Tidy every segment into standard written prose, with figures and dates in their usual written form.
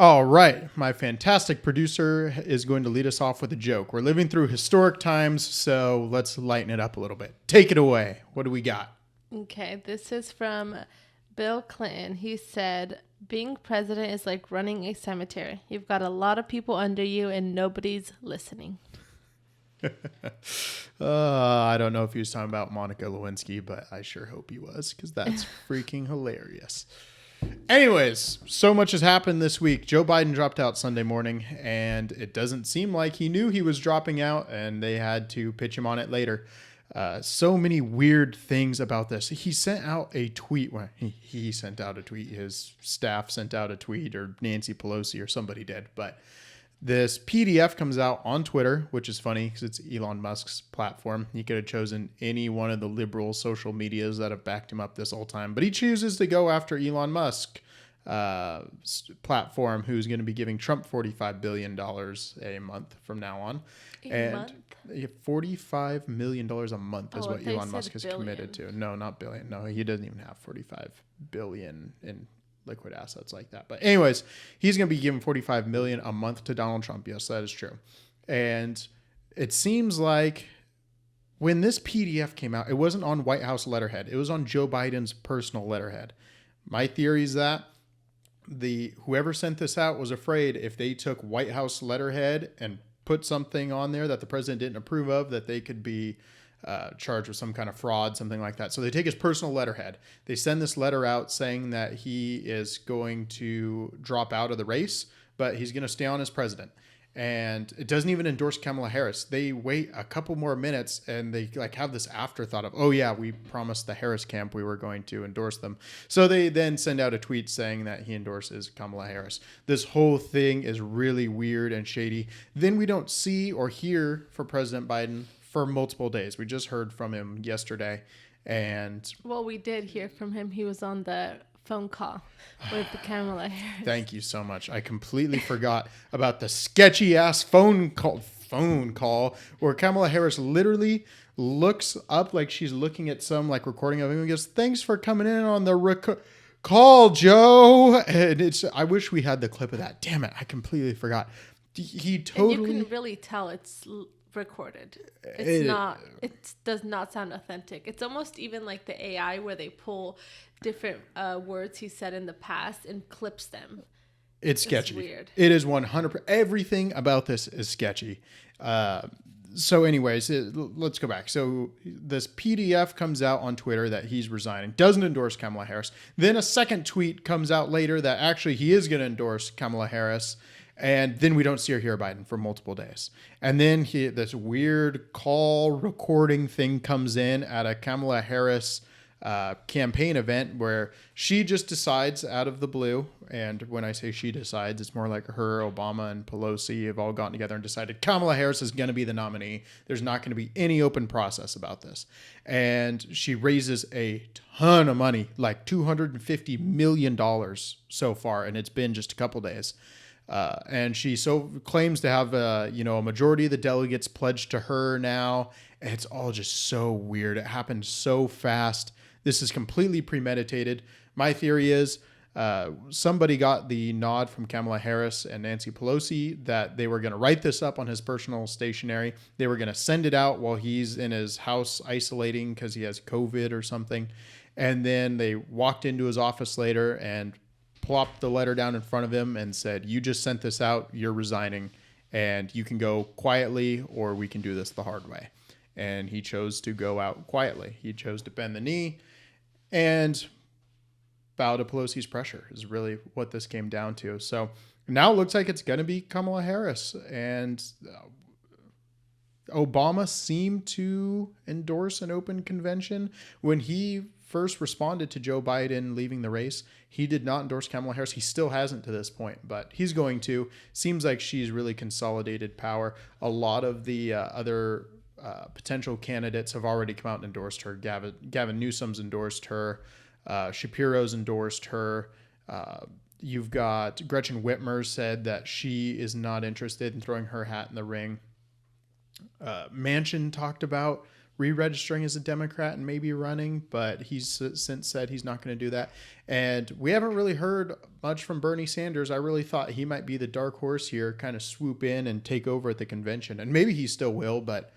All right, my fantastic producer is going to lead us off with a joke. We're living through historic times, so let's lighten it up a little bit. Take it away. What do we got? Okay, this is from Bill Clinton. He said, being president is like running a cemetery. You've got a lot of people under you and nobody's listening. I don't know if he was talking about Monica Lewinsky, but I sure hope he was, because that's freaking hilarious. Anyways, so much has happened this week. Joe Biden dropped out Sunday morning, and it doesn't seem like he knew he was dropping out, and they had to pitch him on it later. So many weird things about this. He sent out a tweet. Well, he sent out a tweet. His staff sent out a tweet, or Nancy Pelosi or somebody did. But this PDF comes out on Twitter, which is funny because it's Elon Musk's platform. He could have chosen any one of the liberal social medias that have backed him up this whole time, but he chooses to go after Elon Musk platform, who's going to be giving Trump $45 billion a month from now on. $45 million a month is what Elon Musk has committed to. No, not billion. No, he doesn't even have 45 billion in liquid assets like that. But anyways, he's going to be giving 45 million a month to Donald Trump. Yes, that is true. And it seems like when this PDF came out, it wasn't on White House letterhead. It was on Joe Biden's personal letterhead. My theory is that whoever sent this out was afraid if they took White House letterhead and put something on there that the president didn't approve of, that they could be charged with some kind of fraud, something like that. So they take his personal letterhead. They send this letter out saying that he is going to drop out of the race, but he's going to stay on as president. And it doesn't even endorse Kamala Harris. They wait a couple more minutes and they have this afterthought of, oh yeah, we promised the Harris camp we were going to endorse them. So they then send out a tweet saying that he endorses Kamala Harris. This whole thing is really weird and shady. Then we don't see or hear from President Biden for multiple days. We just heard from him yesterday. And well, we did hear from him. He was on the phone call with Kamala Harris. Thank you so much. I completely forgot about the sketchy ass phone call where Kamala Harris literally looks up like she's looking at some recording of him and goes, "Thanks for coming in on the call, Joe." And I wish we had the clip of that. Damn it. I completely forgot. He totally. And you can really tell it's recorded. It does not sound authentic. It's almost even like the AI where they pull different words he said in the past and clips them. It's sketchy. Weird. It is 100%. Everything about this is sketchy. So anyways, let's go back. So this PDF comes out on Twitter that he's resigning, doesn't endorse Kamala Harris. Then a second tweet comes out later that actually he is going to endorse Kamala Harris. And then we don't see or hear Biden for multiple days. And then this weird call recording thing comes in at a Kamala Harris campaign event where she just decides out of the blue. And when I say she decides, it's more like her, Obama, and Pelosi have all gotten together and decided Kamala Harris is going to be the nominee. There's not going to be any open process about this. And she raises a ton of money, like $250 million so far. And it's been just a couple days. And she claims to have a majority of the delegates pledged to her now. And it's all just so weird. It happened so fast. This is completely premeditated. My theory is somebody got the nod from Kamala Harris and Nancy Pelosi that they were going to write this up on his personal stationery. They were going to send it out while he's in his house isolating because he has COVID or something. And then they walked into his office later and plopped the letter down in front of him and said, "You just sent this out, you're resigning, and you can go quietly or we can do this the hard way." And he chose to go out quietly. He chose to bend the knee and bow to Pelosi's pressure is really what this came down to. So now it looks like it's going to be Kamala Harris. And Obama seemed to endorse an open convention. When he first responded to Joe Biden leaving the race, he did not endorse Kamala Harris. He still hasn't to this point, but he's going to. Seems like she's really consolidated power. A lot of the other potential candidates have already come out and endorsed her. Gavin Newsom's endorsed her. Shapiro's endorsed her. You've got Gretchen Whitmer said that she is not interested in throwing her hat in the ring. Manchin talked about re-registering as a Democrat and maybe running, but he's since said he's not going to do that. And we haven't really heard much from Bernie Sanders. I really thought he might be the dark horse here, kind of swoop in and take over at the convention. And maybe he still will, but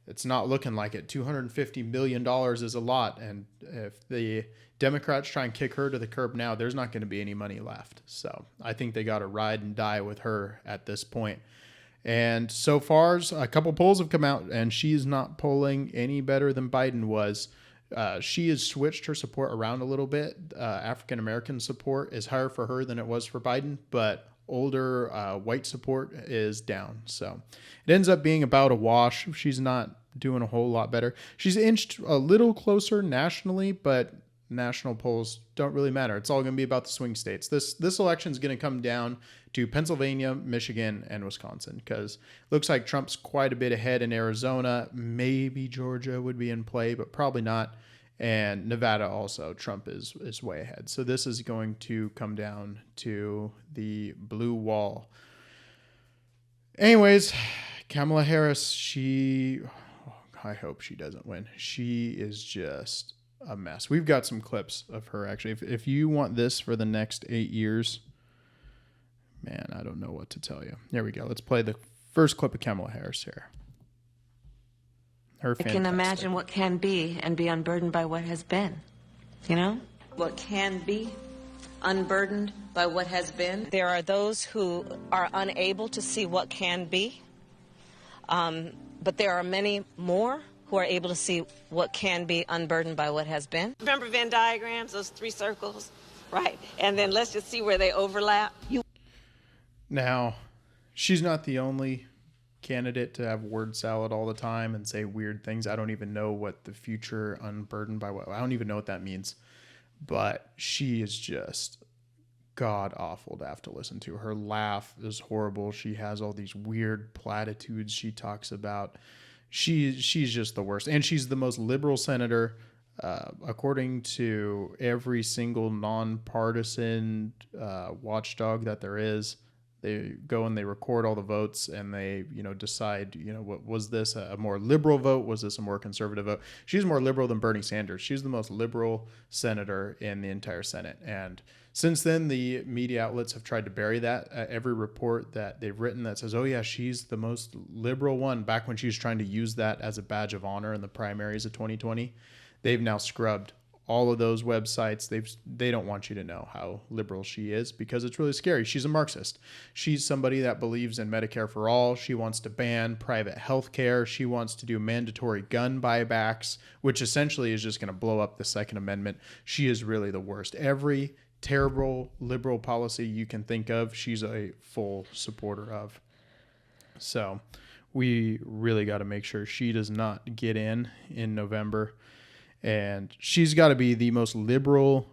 it's not looking like it. $250 million is a lot. And if the Democrats try and kick her to the curb now, there's not going to be any money left. So I think they got to ride and die with her at this point. And so far, a couple polls have come out, and she's not polling any better than Biden was. She has switched her support around a little bit. African-American support is higher for her than it was for Biden, but older white support is down. So it ends up being about a wash. She's not doing a whole lot better. She's inched a little closer nationally, but national polls don't really matter. It's all going to be about the swing states. This election is going to come down to Pennsylvania, Michigan, and Wisconsin, because it looks like Trump's quite a bit ahead in Arizona. Maybe Georgia would be in play, but probably not. And Nevada also, Trump is way ahead. So this is going to come down to the blue wall. Anyways, Kamala Harris, I hope she doesn't win. She is just a mess. We've got some clips of her, actually. If you want this for the next 8 years, man, I don't know what to tell you. There we go. Let's play the first clip of Kamala Harris here. I can imagine what can be and be unburdened by what has been. You know? What can be unburdened by what has been. There are those who are unable to see what can be. But there are many more who are able to see what can be unburdened by what has been. Remember Venn diagrams, those 3 circles? Right. And then let's just see where they overlap. Now, she's not the only candidate to have word salad all the time and say weird things. I don't even know what the future unburdened by what. I don't even know what that means. But she is just god awful to have to listen to. Her laugh is horrible. She has all these weird platitudes she talks about. She's just the worst. And she's the most liberal senator, according to every single nonpartisan watchdog that there is. They go and they record all the votes and they, decide, what was this a more liberal vote? Was this a more conservative vote? She's more liberal than Bernie Sanders. She's the most liberal senator in the entire Senate. And since then, the media outlets have tried to bury that. Every report that they've written that says, oh, yeah, she's the most liberal one, back when she was trying to use that as a badge of honor in the primaries of 2020, they've now scrubbed all of those websites. They don't want you to know how liberal she is, because it's really scary. She's a Marxist. She's somebody that believes in Medicare for all. She wants to ban private health care. She wants to do mandatory gun buybacks, which essentially is just going to blow up the Second Amendment. She is really the worst. Every terrible liberal policy you can think of, she's a full supporter of. So we really got to make sure she does not get in November. And she's got to be the most liberal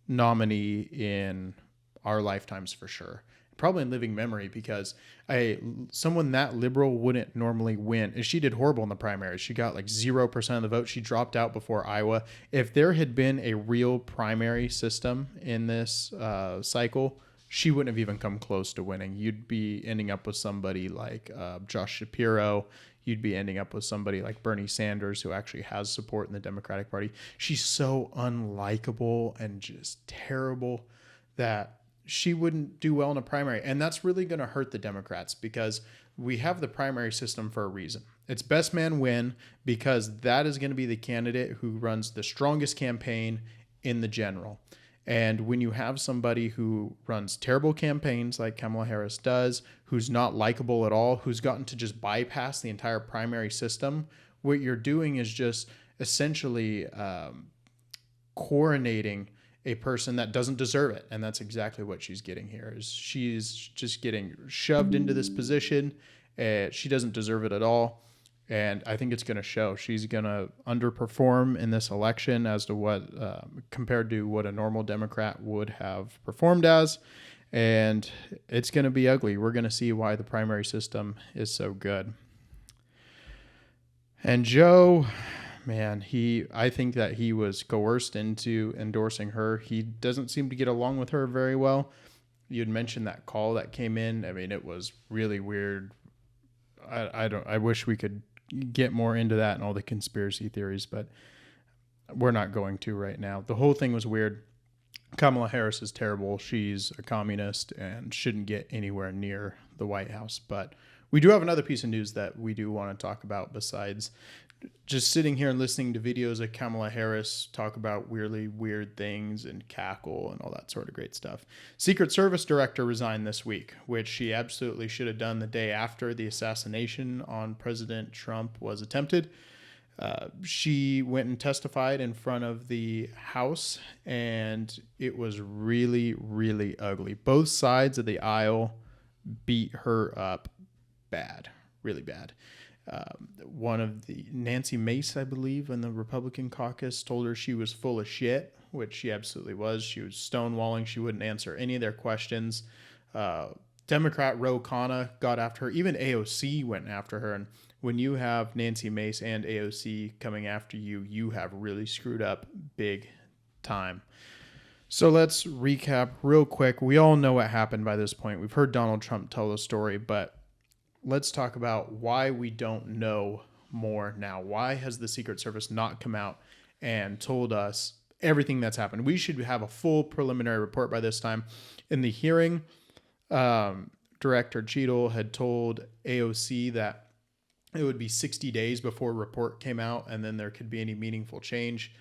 nominee in our lifetimes for sure. Probably in living memory, because someone that liberal wouldn't normally win. And she did horrible in the primaries. She got like 0% of the vote. She dropped out before Iowa. If there had been a real primary system in this cycle, she wouldn't have even come close to winning. You'd be ending up with somebody like Josh Shapiro. You'd be ending up with somebody like Bernie Sanders, who actually has support in the Democratic Party. She's so unlikable and just terrible that she wouldn't do well in a primary. And that's really going to hurt the Democrats, because we have the primary system for a reason. It's best man win, because that is going to be the candidate who runs the strongest campaign in the general. And when you have somebody who runs terrible campaigns like Kamala Harris does, who's not likable at all, who's gotten to just bypass the entire primary system, what you're doing is just essentially coronating a person that doesn't deserve it. And that's exactly what she's getting here. Is she's just getting shoved into this position. She doesn't deserve it at all. And I think it's going to show. She's going to underperform in this election as to what, compared to what a normal Democrat would have performed as. And it's going to be ugly. We're going to see why the primary system is so good. And Joe, man, I think that he was coerced into endorsing her. He doesn't seem to get along with her very well. You'd mentioned that call that came in. I mean, it was really weird. I wish we could get more into that and all the conspiracy theories, but we're not going to right now. The whole thing was weird. Kamala Harris is terrible. She's a communist and shouldn't get anywhere near the White House. But we do have another piece of news that we do want to talk about besides just sitting here and listening to videos of Kamala Harris talk about weirdly weird things and cackle and all that sort of great stuff. Secret Service director resigned this week, which she absolutely should have done the day after the assassination on President Trump was attempted. She went and testified in front of the House, and it was really, really ugly. Both sides of the aisle beat her up bad, really bad. One of the Nancy Mace, I believe, in the Republican caucus told her she was full of shit, which she absolutely was. She was stonewalling. She wouldn't answer any of their questions. Democrat Ro Khanna got after her. Even AOC went after her. And when you have Nancy Mace and AOC coming after you, you have really screwed up big time. So let's recap real quick. We all know what happened by this point. We've heard Donald Trump tell the story, but let's talk about why we don't know more now. Why has the Secret Service not come out and told us everything that's happened? We should have a full preliminary report by this time. In the hearing, Director Cheadle had told AOC that it would be 60 days before a report came out, and then there could be any meaningful change.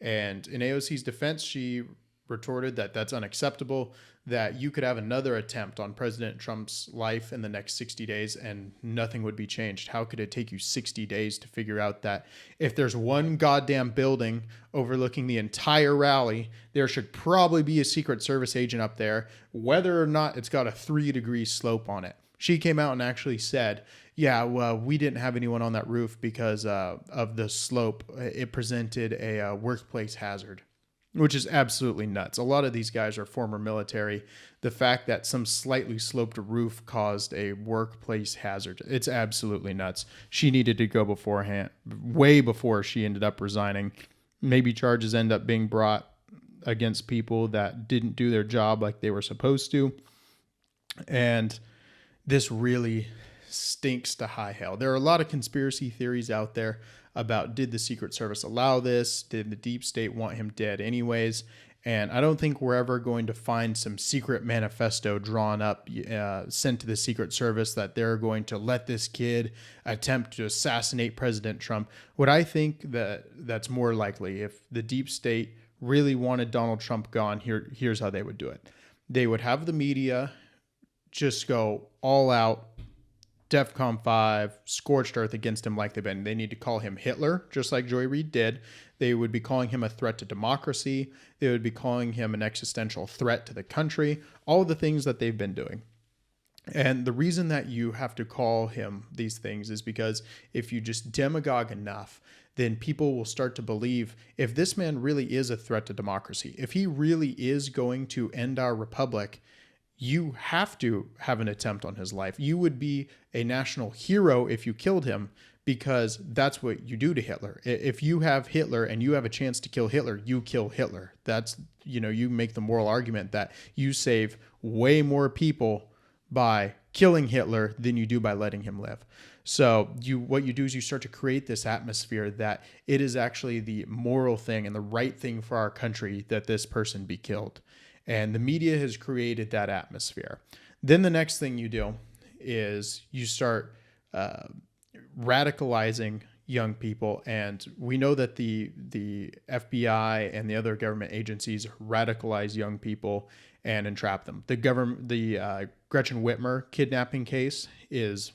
And in AOC's defense, she retorted that that's unacceptable, that you could have another attempt on President Trump's life in the next 60 days and nothing would be changed. How could it take you 60 days to figure out that if there's one goddamn building overlooking the entire rally, there should probably be a Secret Service agent up there, whether or not it's got a 3-degree slope on it? She came out and actually said, yeah, well, we didn't have anyone on that roof because of the slope. It presented a workplace hazard, which is absolutely nuts. A lot of these guys are former military. The fact that some slightly sloped roof caused a workplace hazard, it's absolutely nuts. She needed to go beforehand, way before she ended up resigning. Maybe charges end up being brought against people that didn't do their job like they were supposed to. And this really stinks to high hell. There are a lot of conspiracy theories out there about, did the Secret Service allow this? Did the deep state want him dead anyways? And I don't think we're ever going to find some secret manifesto drawn up, sent to the Secret Service that they're going to let this kid attempt to assassinate President Trump. What I think that's more likely, if the deep state really wanted Donald Trump gone, here's how they would do it. They would have the media just go all out, DEFCON 5, scorched earth against him like they've been. They need to call him Hitler, just like Joy Reid did. They would be calling him a threat to democracy. They would be calling him an existential threat to the country. All of the things that they've been doing. And the reason that you have to call him these things is because if you just demagogue enough, then people will start to believe, if this man really is a threat to democracy, if he really is going to end our republic, you have to have an attempt on his life. You would be a national hero if you killed him, because that's what you do to Hitler. If you have Hitler and you have a chance to kill Hitler, you kill Hitler. That's, you make the moral argument that you save way more people by killing Hitler than you do by letting him live. So what you do is you start to create this atmosphere that it is actually the moral thing and the right thing for our country that this person be killed. And the media has created that atmosphere. Then the next thing you do is you start radicalizing young people. And we know that the FBI and the other government agencies radicalize young people and entrap them. The Gretchen Whitmer kidnapping case is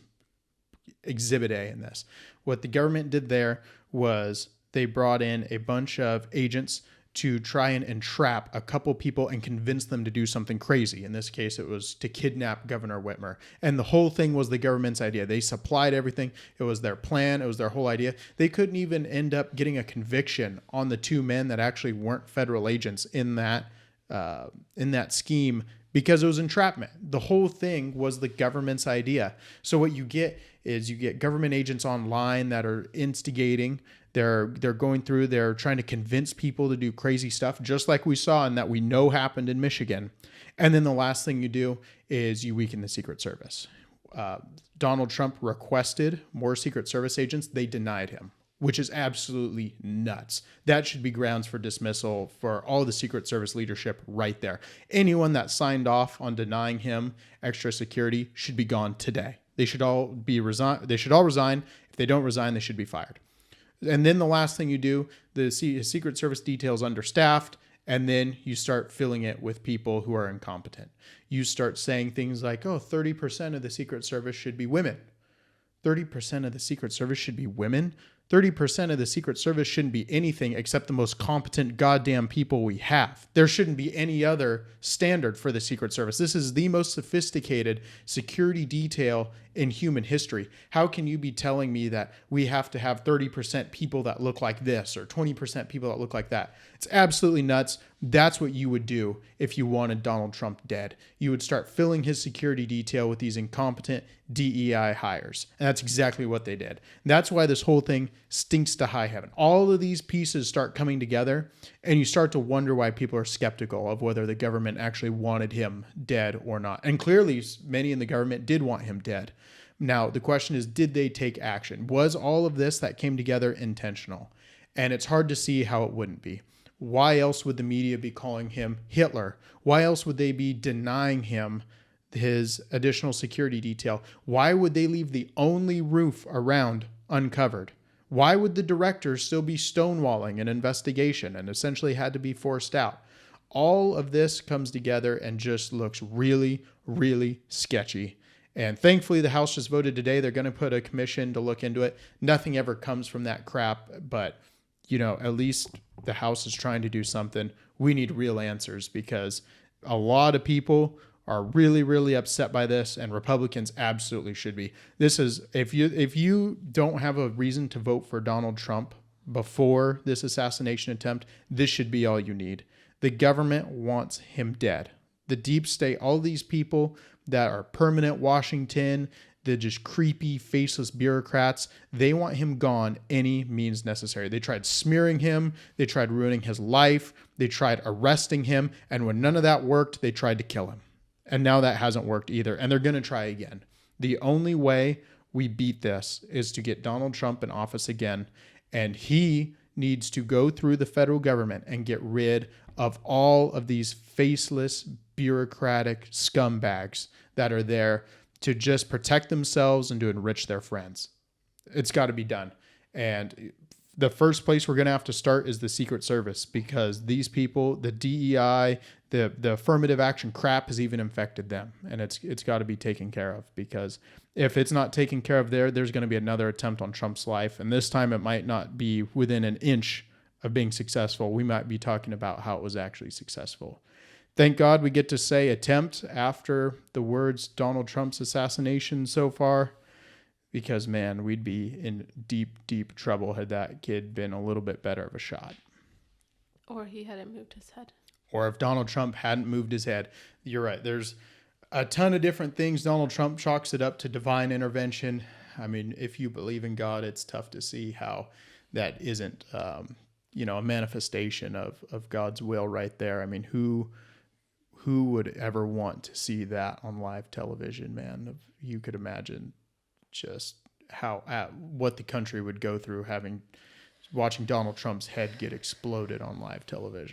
exhibit A in this. What the government did there was they brought in a bunch of agents to try and entrap a couple people and convince them to do something crazy. In this case, it was to kidnap Governor Whitmer. And the whole thing was the government's idea. They supplied everything. It was their plan. It was their whole idea. They couldn't even end up getting a conviction on the two men that actually weren't federal agents in that scheme, because it was entrapment. The whole thing was the government's idea. So what you get is you get government agents online that are instigating. They're going through, they're trying to convince people to do crazy stuff, just like we saw and that we know happened in Michigan. And then the last thing you do is you weaken the Secret Service. Donald Trump requested more Secret Service agents, they denied him, which is absolutely nuts. That should be grounds for dismissal for all the Secret Service leadership right there. Anyone that signed off on denying him extra security should be gone today. They should all resign. If they don't resign, they should be fired. And then the last thing you do, the Secret Service detail is understaffed, and then you start filling it with people who are incompetent. You start saying things like, oh, 30% of the Secret Service should be women. 30% of the Secret Service should be women? 30% of the Secret Service shouldn't be anything except the most competent goddamn people we have. There shouldn't be any other standard for the Secret Service. This is the most sophisticated security detail in human history. How can you be telling me that we have to have 30% people that look like this or 20% people that look like that? It's absolutely nuts. That's what you would do if you wanted Donald Trump dead. You would start filling his security detail with these incompetent DEI hires. And that's exactly what they did. That's why this whole thing stinks to high heaven. All of these pieces start coming together, and you start to wonder why people are skeptical of whether the government actually wanted him dead or not. And clearly, many in the government did want him dead. Now, the question is, did they take action? Was all of this that came together intentional? And it's hard to see how it wouldn't be. Why else would the media be calling him Hitler? Why else would they be denying him his additional security detail? Why would they leave the only roof around uncovered? Why would the director still be stonewalling an investigation and essentially had to be forced out? All of this comes together and just looks really, really sketchy. And thankfully, the House just voted today. They're going to put a commission to look into it. Nothing ever comes from that crap, but at least the House is trying to do something. We need real answers because a lot of people are really, really upset by this, and Republicans absolutely should be. This is, if you don't have a reason to vote for Donald Trump before this assassination attempt, this should be all you need. The government wants him dead. The deep state, all these people that are permanent Washington, the just creepy, faceless bureaucrats, they want him gone any means necessary. They tried smearing him. They tried ruining his life. They tried arresting him. And when none of that worked, they tried to kill him. And now that hasn't worked either. And they're going to try again. The only way we beat this is to get Donald Trump in office again. And he needs to go through the federal government and get rid of all of these faceless, bureaucratic scumbags that are there to just protect themselves and to enrich their friends. It's got to be done. And the first place we're going to have to start is the Secret Service, because these people, the DEI, the affirmative action crap has even infected them. And it's got to be taken care of, because if it's not taken care of there's going to be another attempt on Trump's life. And this time it might not be within an inch of being successful. We might be talking about how it was actually successful. Thank God we get to say attempt after the words Donald Trump's assassination so far, because, man, we'd be in deep, deep trouble had that kid been a little bit better of a shot. Or he hadn't moved his head. Or if Donald Trump hadn't moved his head. You're right. There's a ton of different things. Donald Trump chalks it up to divine intervention. I mean, if you believe in God, it's tough to see how that isn't, a manifestation of God's will right there. I mean, who would ever want to see that on live television, man? You could imagine just what the country would go through watching Donald Trump's head get exploded on live television.